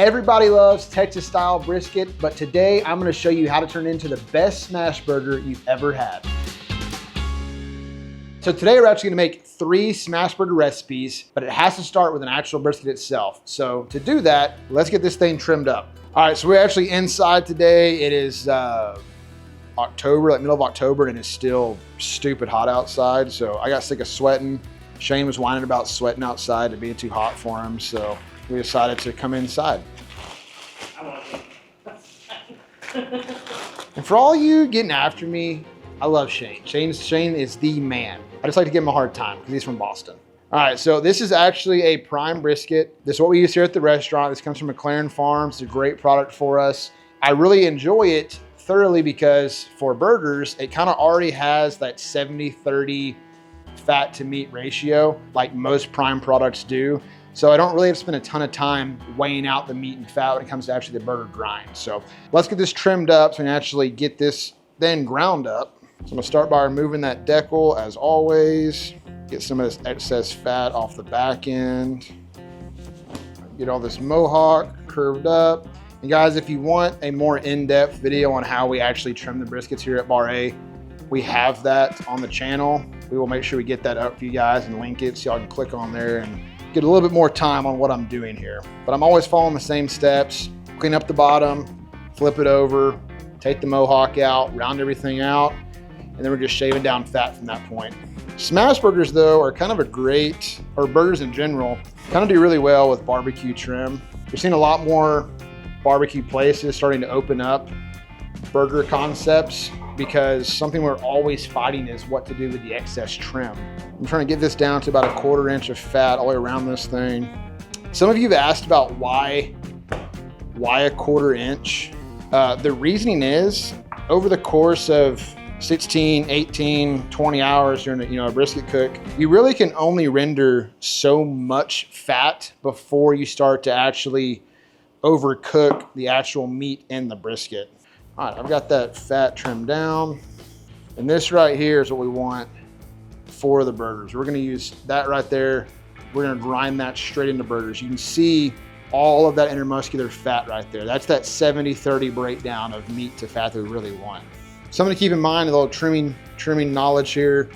Everybody loves Texas style brisket, but today I'm gonna show you how to turn it into the best smash burger you've ever had. So today we're actually gonna make 3 smash burger recipes, but it has to start with an actual brisket itself. So to do that, let's get this thing trimmed up. All right, so we're actually inside today. It is October, like middle of October, and it's still stupid hot outside. So I got sick of sweating. Shane was whining about sweating outside, it being too hot for him. So we decided to come inside. And for all you getting after me, I love Shane. Shane is the man. I just like to give him a hard time because he's from Boston. All right, so this is actually a prime brisket. This is what we use here at the restaurant. This comes from McLaren Farms. It's a great product for us. I really enjoy it thoroughly because for burgers, it kind of already has that 70-30 fat to meat ratio like most prime products do. So I don't really have to spend a ton of time weighing out the meat and fat when it comes to actually the burger grind. So let's get this trimmed up so we can actually get this then ground up. So I'm gonna start by removing that decal as always. Get some of this excess fat off the back end. Get all this mohawk curved up. And guys, if you want a more in-depth video on how we actually trim the briskets here at Bar-A, we have that on the channel. We will make sure we get that up for you guys and link it so y'all can click on there and get a little bit more time on what I'm doing here. But I'm always following the same steps. Clean up the bottom, flip it over, take the mohawk out, round everything out, and then we're just shaving down fat from that point. Smash burgers though are kind of a great, or burgers in general, kind of do really well with barbecue trim. We're seeing a lot more barbecue places starting to open up burger concepts because something we're always fighting is what to do with the excess trim. I'm trying to get this down to about 1/4 inch of fat all the way around this thing. Some of you have asked about why 1/4 inch. The reasoning is over the course of 16, 18, 20 hours during a brisket cook, you really can only render so much fat before you start to actually overcook the actual meat in the brisket. All right, I've got that fat trimmed down. And this right here is what we want for the burgers. We're gonna use that right there. We're gonna grind that straight into burgers. You can see all of that intermuscular fat right there. That's that 70-30 breakdown of meat to fat that we really want. Something to keep in mind, a little trimming knowledge here.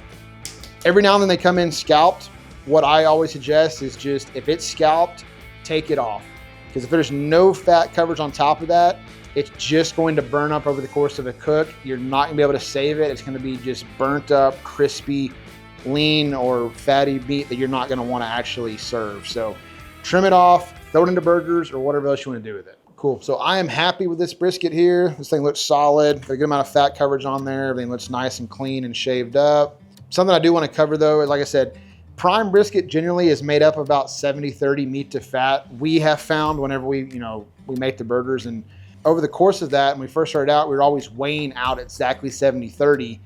Every now and then they come in scalped. What I always suggest is just, if it's scalped, take it off. Because if there's no fat coverage on top of that, it's just going to burn up over the course of a cook. You're not gonna be able to save it. It's gonna be just burnt up, crispy, lean or fatty meat that you're not gonna wanna actually serve. So trim it off, throw it into burgers or whatever else you wanna do with it. Cool, so I am happy with this brisket here. This thing looks solid, a good amount of fat coverage on there. Everything looks nice and clean and shaved up. Something I do wanna cover though, is like I said, prime brisket generally is made up of about 70-30 meat to fat. We have found whenever we make the burgers, and over the course of that, when we first started out, we were always weighing out exactly 70-30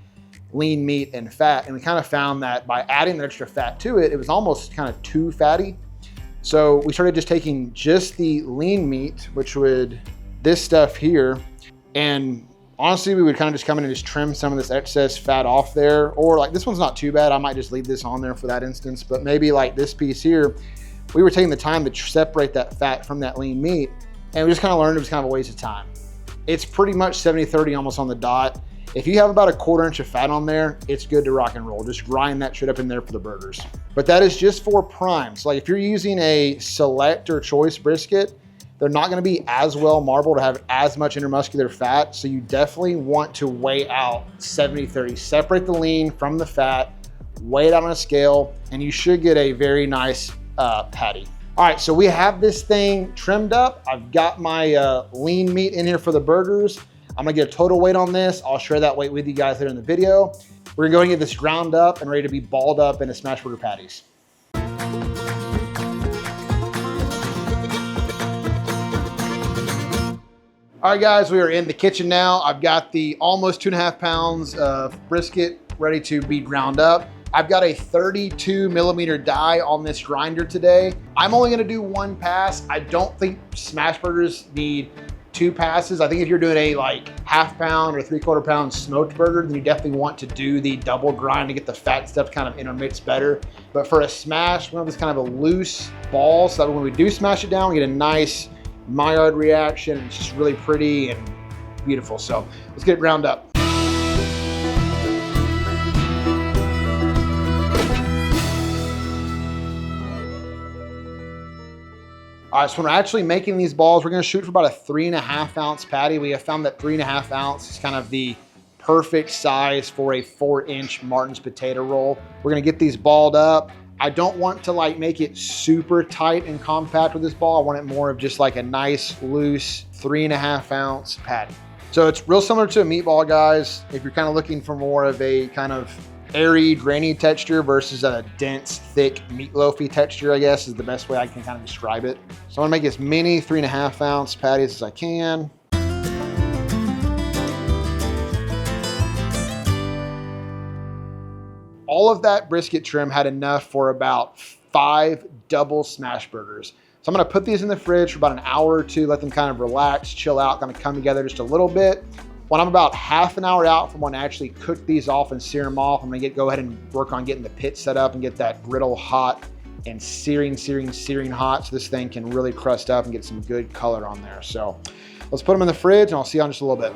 lean meat and fat. And we kind of found that by adding the extra fat to it, it was almost kind of too fatty. So we started just taking just the lean meat, which would, this stuff here, and honestly, we would kind of just come in and just trim some of this excess fat off there. Or like this one's not too bad. I might just leave this on there for that instance, but maybe like this piece here, we were taking the time to separate that fat from that lean meat. And we just kind of learned it was kind of a waste of time. It's pretty much 70-30 almost on the dot. If you have about 1/4 inch of fat on there, it's good to rock and roll. Just grind that shit up in there for the burgers. But that is just for prime. So like if you're using a select or choice brisket, they're not gonna be as well marbled or have as much intermuscular fat. So you definitely want to weigh out 70-30. Separate the lean from the fat, weigh it out on a scale, and you should get a very nice patty. All right, so we have this thing trimmed up. I've got my lean meat in here for the burgers. I'm gonna get a total weight on this. I'll share that weight with you guys later in the video. We're gonna go and get this ground up and ready to be balled up into smash burger patties. All right, guys, we are in the kitchen now. I've got the almost 2.5 pounds of brisket ready to be ground up. I've got a 32mm die on this grinder today. I'm only gonna do 1 pass. I don't think smash burgers need 2 passes. I think if you're doing a like 1/2 pound or 3/4 pound smoked burger, then you definitely want to do the double grind to get the fat stuff kind of intermixed better. But for a smash, we want this kind of a loose ball so that when we do smash it down, we get a nice Maillard reaction. It's just really pretty and beautiful. So let's get it ground up. All right, so when we're actually making these balls, we're gonna shoot for about a 3.5 ounce patty. We have found that 3.5 ounce is kind of the perfect size for a 4-inch Martin's potato roll. We're gonna get these balled up. I don't want to like make it super tight and compact with this ball. I want it more of just like a nice, loose 3.5 ounce patty. So it's real similar to a meatball, guys. If you're kind of looking for more of a kind of airy, grainy texture versus a dense, thick, meatloafy texture, I guess is the best way I can kind of describe it. So I'm gonna make as many 3.5 ounce patties as I can. All of that brisket trim had enough for about 5 double smash burgers. So I'm gonna put these in the fridge for about an hour or two, let them kind of relax, chill out, kind of come together just a little bit. When I'm about half an hour out from when I actually cook these off and sear them off, I'm gonna go ahead and work on getting the pit set up and get that griddle hot and searing hot so this thing can really crust up and get some good color on there. So let's put them in the fridge and I'll see you in just a little bit.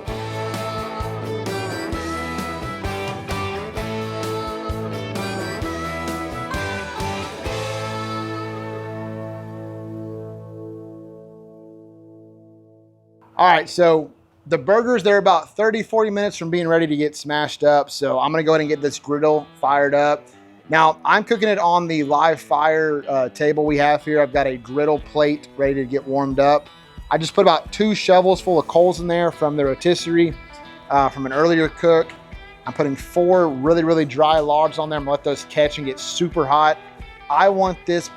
All right, so the burgers, they're about 30-40 minutes from being ready to get smashed up. So I'm gonna go ahead and get this griddle fired up. Now, I'm cooking it on the live fire table we have here. I've got a griddle plate ready to get warmed up. I just put about 2 shovels full of coals in there from the rotisserie from an earlier cook. I'm putting 4 really dry logs on there. I'm gonna let those catch and get super hot. I want this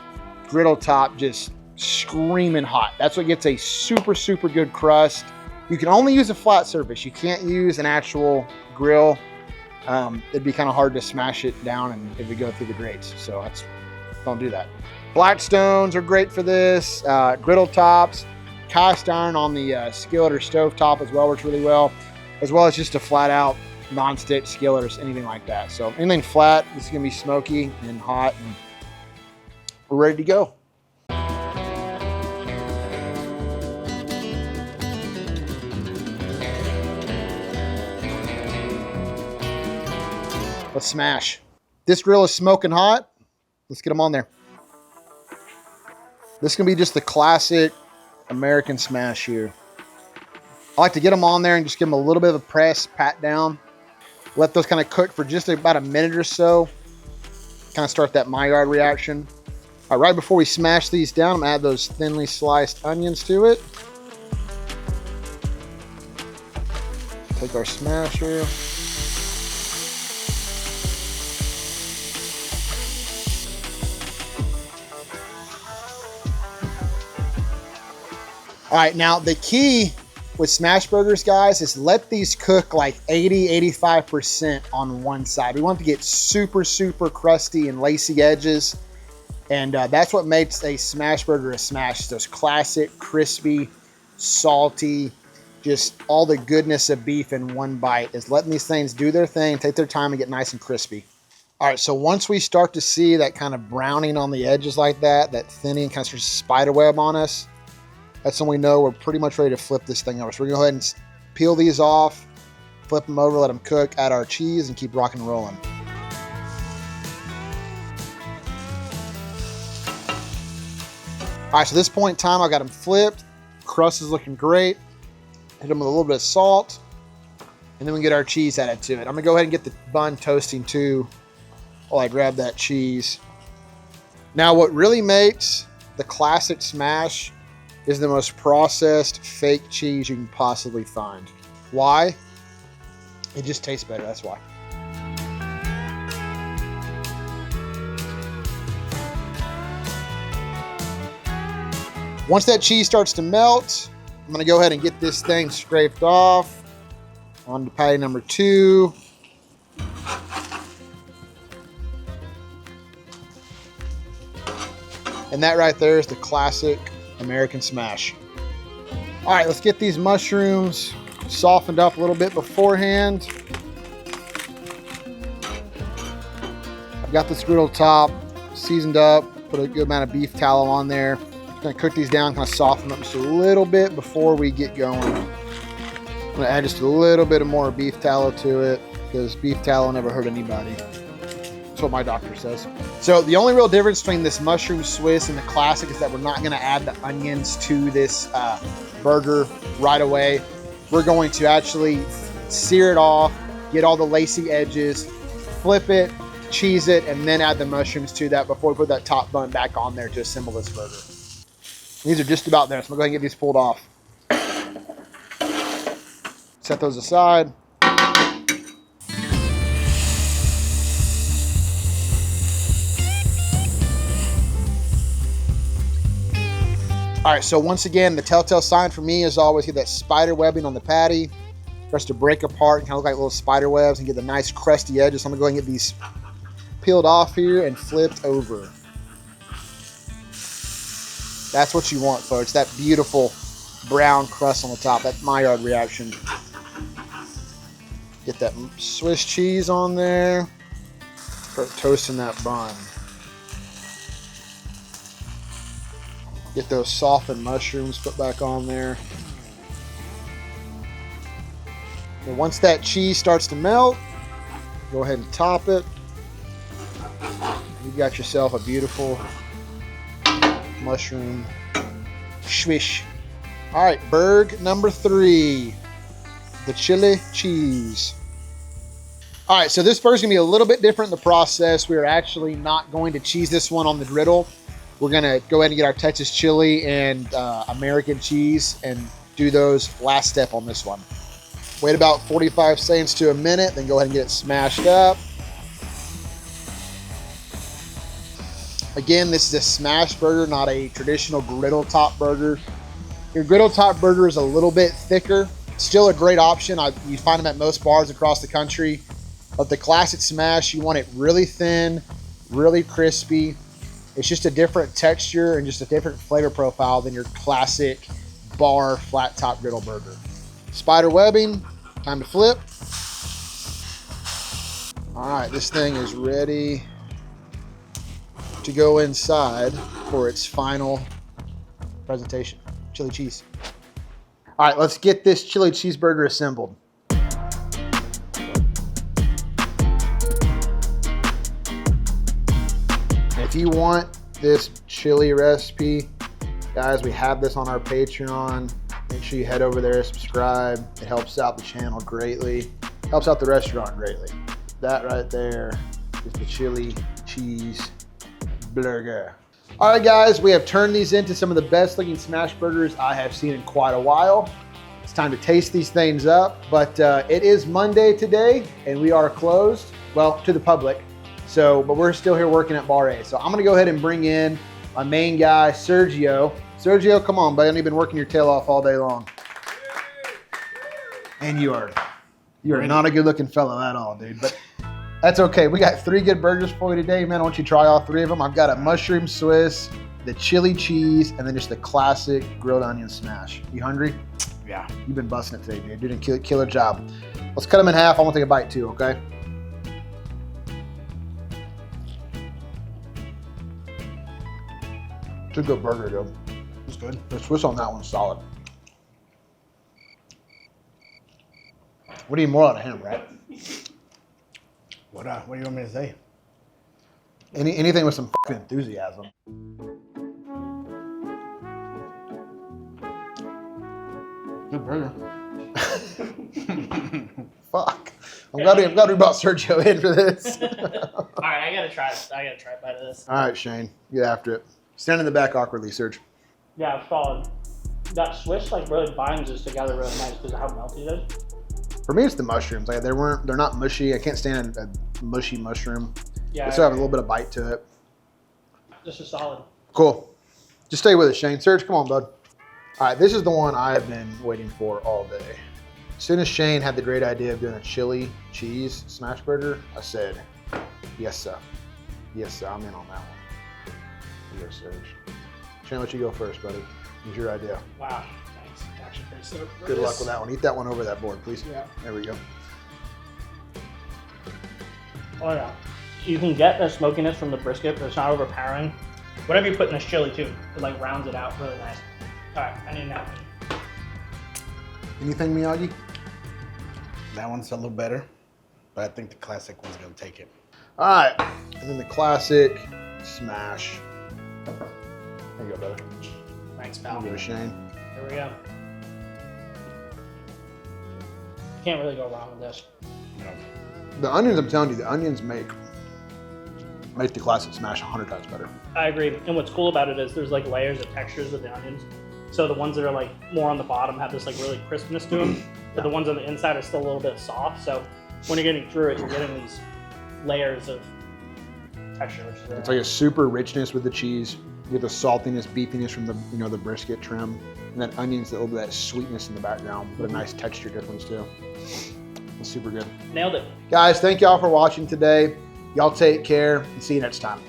griddle top just screaming hot. That's what gets a super good crust. You can only use a flat surface. You can't use an actual grill. It'd be kind of hard to smash it down and if we go through the grates. So don't do that. Blackstones are great for this. Griddle tops, cast iron on the skillet or stove top as well works really well, as well as just a flat out non-stick skillet or anything like that. So anything flat, this is gonna be smoky and hot and we're ready to go. Let's smash. This grill is smoking hot. Let's get them on there. This is gonna be just the classic American smash here. I like to get them on there and just give them a little bit of a press, pat down. Let those kind of cook for just about a minute or so. Kind of start that Maillard reaction. All right, right before we smash these down, I'm gonna add those thinly sliced onions to it. Take our smasher. All right, now the key with smash burgers, guys, is let these cook like 80-85% on one side. We want to get super crusty and lacy edges. And that's what makes a smash burger a smash. Those classic, crispy, salty, just all the goodness of beef in one bite is letting these things do their thing, take their time and get nice and crispy. All right, so once we start to see that kind of browning on the edges like that thinning kind of starts to spider web on us, that's when we know we're pretty much ready to flip this thing over. So we're gonna go ahead and peel these off, flip them over, let them cook, add our cheese, and keep rocking and rolling. All right, so at this point in time, I got them flipped. Crust is looking great. Hit them with a little bit of salt, and then we get our cheese added to it. I'm gonna go ahead and get the bun toasting too while I grab that cheese. Now, what really makes the classic smash is the most processed fake cheese you can possibly find. Why? It just tastes better, that's why. Once that cheese starts to melt, I'm gonna go ahead and get this thing scraped off. On to patty number 2. And that right there is the classic American smash. All right, let's get these mushrooms softened up a little bit beforehand. I've got this griddle top seasoned up, put a good amount of beef tallow on there. gonna cook these down, kind of soften them just a little bit before we get going. I'm gonna add just a little bit of more beef tallow to it because beef tallow never hurt anybody. That's what my doctor says. So the only real difference between this mushroom Swiss and the classic is that we're not gonna add the onions to this burger right away. We're going to actually sear it off, get all the lacy edges, flip it, cheese it, and then add the mushrooms to that before we put that top bun back on there to assemble this burger. These are just about there, so I'm gonna go ahead and get these pulled off. Set those aside. All right, so once again, the telltale sign for me is always get that spider webbing on the patty. Starts to break apart and kind of look like little spider webs and get the nice crusty edges. So I'm gonna go ahead and get these peeled off here and flipped over. That's what you want, folks. That beautiful brown crust on the top. That's Maillard reaction. Get that Swiss cheese on there. Start toasting that bun. Get those softened mushrooms put back on there. And once that cheese starts to melt, go ahead and top it. You got yourself a beautiful mushroom swish. All right, burg number 3, the chili cheese. All right, so this burger's gonna be a little bit different in the process. We are actually not going to cheese this one on the griddle. We're gonna go ahead and get our Texas chili and American cheese and do those last step on this one. Wait about 45 seconds to a minute, then go ahead and get it smashed up. Again, this is a smash burger, not a traditional griddle top burger. Your griddle top burger is a little bit thicker. Still a great option. You find them at most bars across the country. But the classic smash, you want it really thin, really crispy. It's just a different texture and just a different flavor profile than your classic bar flat top griddle burger. Spider webbing, time to flip. All right, this thing is ready to go inside for its final presentation. Chili cheese. All right, let's get this chili cheeseburger assembled. If you want this chili recipe, guys, we have this on our Patreon. Make sure you head over there, subscribe. It helps out the channel greatly. Helps out the restaurant greatly. That right there is the chili cheese burger. All right, guys, we have turned these into some of the best looking smash burgers I have seen in quite a while. It's time to taste these things up, but it is Monday today and we are closed, well, to the public. But we're still here working at Bar-A. So I'm gonna go ahead and bring in my main guy, Sergio. Sergio, come on, buddy. You've been working your tail off all day long. And you are not a good looking fellow at all, dude. But that's okay. We got 3 good burgers for you today, man. I want you to try all 3 of them. I've got a mushroom Swiss, the chili cheese, and then just the classic grilled onion smash. You hungry? Yeah. You've been busting it today, dude. You did a killer job. Let's cut them in half. I want to take a bite too, okay? It's a good burger, though. It's good. The Swiss on that one's solid. What do you need more out of him, right? What do you want me to say? Anything with some fucking enthusiasm. Good burger. Fuck. I'm glad we brought Sergio in for this. All right, I gotta try a bite of this. All right, Shane, get after it. Stand in the back awkwardly, Serge. Yeah, it's solid. That Swiss like really binds this together really nice because of how melty it is. For me, it's the mushrooms. Like they're not mushy. I can't stand a mushy mushroom. Yeah. They still have a little bit of bite to it. This is solid. Cool. Just stay with us, Shane. Serge, come on, bud. All right, this is the one I have been waiting for all day. As soon as Shane had the great idea of doing a chili cheese smash burger, I said, yes, sir. Yes, sir. I'm in on that one. Here, Serge. Shane, let you go first, buddy. It's your idea. Wow. Thanks. Actually, pretty stoked for Good this. luck with that one. Eat that one over that board, please. Yeah. There we go. Oh yeah. You can get the smokiness from the brisket, but it's not overpowering. Whatever you put in this chili too, it like rounds it out really nice. All right, I need a napkin. Anything, Miyagi? That one's a little better, but I think the classic one's gonna take it. All right, and then the classic smash. There you go, brother. Thanks, pal. Give it a Shane. Here we go. Can't really go wrong with this. No. The onions, I'm telling you, the onions make the classic smash 100 times better. I agree. And what's cool about it is there's like layers of textures with the onions. So the ones that are like more on the bottom have this like really crispness to them, but the ones on the inside are still a little bit soft. So when you're getting through it, you're getting these layers of texture. Which is really It's like a super richness with the cheese. You get the saltiness, beefiness from the the brisket trim, and then onions, a little bit of that sweetness in the background, but a nice texture difference too. It's super good. nailed it. Guys, thank y'all for watching today. Y'all take care and see you next time.